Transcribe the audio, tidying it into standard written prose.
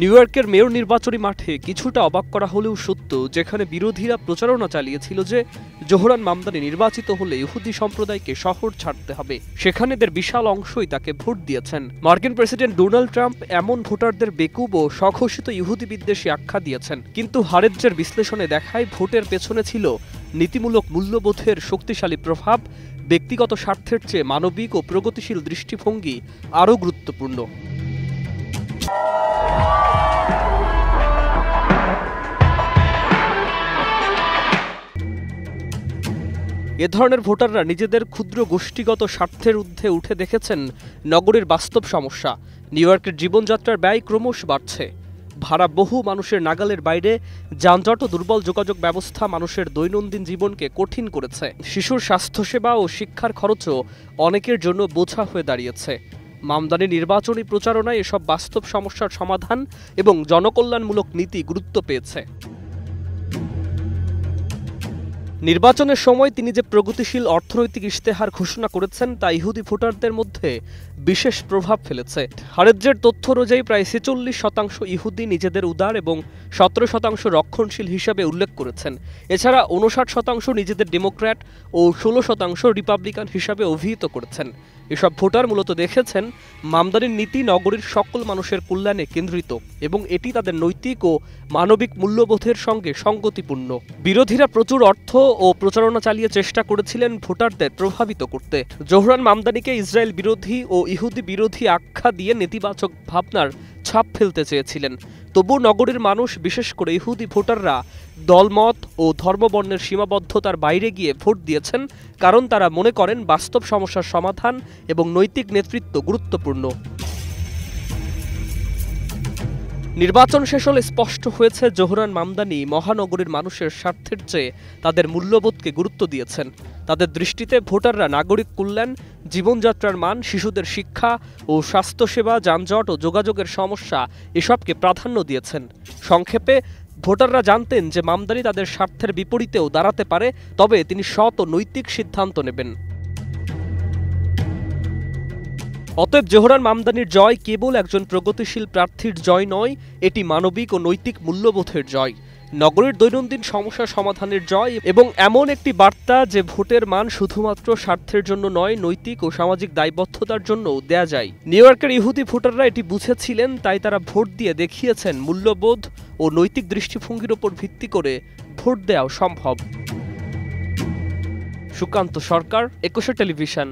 New ইয়র্কের mayor নির্বাচনী মাঠে কিছুটা অবাক করা হলেও সত্য, যেখানে বিরোধীরা প্রচারণা চালিয়েছিল যে জোহরান মামদানি নির্বাচিত হলে ইহুদি সম্প্রদায়কে শহর ছাড়তে হবে, সেখানে এদের বিশাল অংশই তাকে ভোট দিয়েছেন। মার্কিন প্রেসিডেন্ট ডোনাল্ড ট্রাম্প এমন ভোটারদের বেকুব ও স্বঘোষিত ইহুদি বিদ্বেষী আখ্যা দিয়েছেন, কিন্তু হারেজ্জের বিশ্লেষণে দেখায় ভোটের পেছনে ছিল নীতিমূলক মূল্যবোধের শক্তিশালী প্রভাব। ব্যক্তিগত স্বার্থের চেয়ে মানবিক ও প্রগতিশীল দৃষ্টিভঙ্গি আরও গুরুত্বপূর্ণ। এ ধরনের ভোটাররা নিজেদের ক্ষুদ্র গোষ্ঠীগত স্বার্থের ঊর্ধ্বে উঠে দেখেছেন নগরীর বাস্তব সমস্যা। নিউ ইয়র্কের জীবনযাত্রার ব্যয় ক্রমশ বাড়ছে। ভাড়া বহু মানুষের নাগালের বাইরে, যানজট ও দুর্বল যোগাযোগ ব্যবস্থা মানুষের দৈনন্দিন জীবনকে কঠিন করেছে। শিশুর স্বাস্থ্যসেবা ও শিক্ষার খরচও অনেকের জন্য বোঝা হয়ে দাঁড়িয়েছে। মামদানি নির্বাচনী প্রচারণায় এসব বাস্তব সমস্যার সমাধান এবং জনকল্যাণমূলক নীতি গুরুত্ব পেয়েছে। নির্বাচনের সময় তিনি যে প্রগতিশীল অর্থনৈতিক ইশতেহার ঘোষণা করেছেন তা ইহুদি ভোটারদের মধ্যে বিশেষ প্রভাব ফেলেছে। হারেজ্জের তথ্য অনুযায়ী প্রায় ৪৬% ইহুদি নিজেদের উদার এবং ১৭% রক্ষণশীল হিসাবে উল্লেখ করেছেন। এছাড়া ৫৯% নিজেদের ডেমোক্র্যাট ও ১৬% রিপাবলিকান হিসাবে অভিহিত করেছেন। এসব ভোটার মূলত দেখেছেন মামদানির নীতি নগরীর সকল মানুষের কল্যাণে কেন্দ্রিত এবং এটি তাদের নৈতিক ও মানবিক মূল্যবোধের সঙ্গে সঙ্গতিপূর্ণ। বিরোধীরা প্রচুর অর্থ ও প্রচারণা চালিয়ে চেষ্টা করেছিলেন ভোটারদের প্রভাবিত করতে। জোহরান মামদানিকে ইসরায়েল বিরোধী ও ইহুদি বিরোধী আখ্যা দিয়ে নেতিবাচক ভাবনার ছাপ ফেলতে চেয়েছিলেন। তবু নগরীর মানুষ, বিশেষ করে ইহুদি ভোটাররা দলমত ও ধর্মবর্ণের সীমাবদ্ধতার বাইরে গিয়ে ভোট দিয়েছেন, কারণ তারা মনে করেন বাস্তব সমস্যার সমাধান এবং নৈতিক নেতৃত্ব গুরুত্বপূর্ণ। নির্বাচন শেষ হলে স্পষ্ট হয়েছে জোহরান মামদানি মহানগরীর মানুষের স্বার্থের চেয়ে তাদের মূল্যবোধকে গুরুত্ব দিয়েছেন। তাদের দৃষ্টিতে ভোটাররা নাগরিক কল্যাণ, জীবনযাত্রার মান, শিশুদের শিক্ষা ও স্বাস্থ্যসেবা, যানজট ও যোগাযোগের সমস্যা এসবকে প্রাধান্য দিয়েছেন। সংক্ষেপে, ভোটাররা জানতেন যে মামদানি তাদের স্বার্থের বিপরীতেও দাঁড়াতে পারে, তবে তিনি সৎ ও নৈতিক সিদ্ধান্ত নেবেন। অতএব জোহরান মামদানির জয় কেবল একজন প্রগতিশীল প্রার্থীর জয় নয়, এটি মানবিক ও নৈতিক মূল্যবোধের জয়, নগরীর দৈনন্দিন সমস্যা সমাধানের জয় এবং এমন একটি বার্তা যে ভোটের মান শুধুমাত্র স্বার্থের জন্য নয়, নৈতিক ও সামাজিক দায়বদ্ধতার জন্যও দেয়া যায়। নিউ ইয়র্কের ইহুদি ভোটাররা এটি বুঝেছিলেন, তাই তারা ভোট দিয়ে দেখিয়েছেন মূল্যবোধ ও নৈতিক দৃষ্টিভঙ্গির ওপর ভিত্তি করে ভোট দেওয়া সম্ভব। সুকান্ত সরকার, একুশে টেলিভিশন।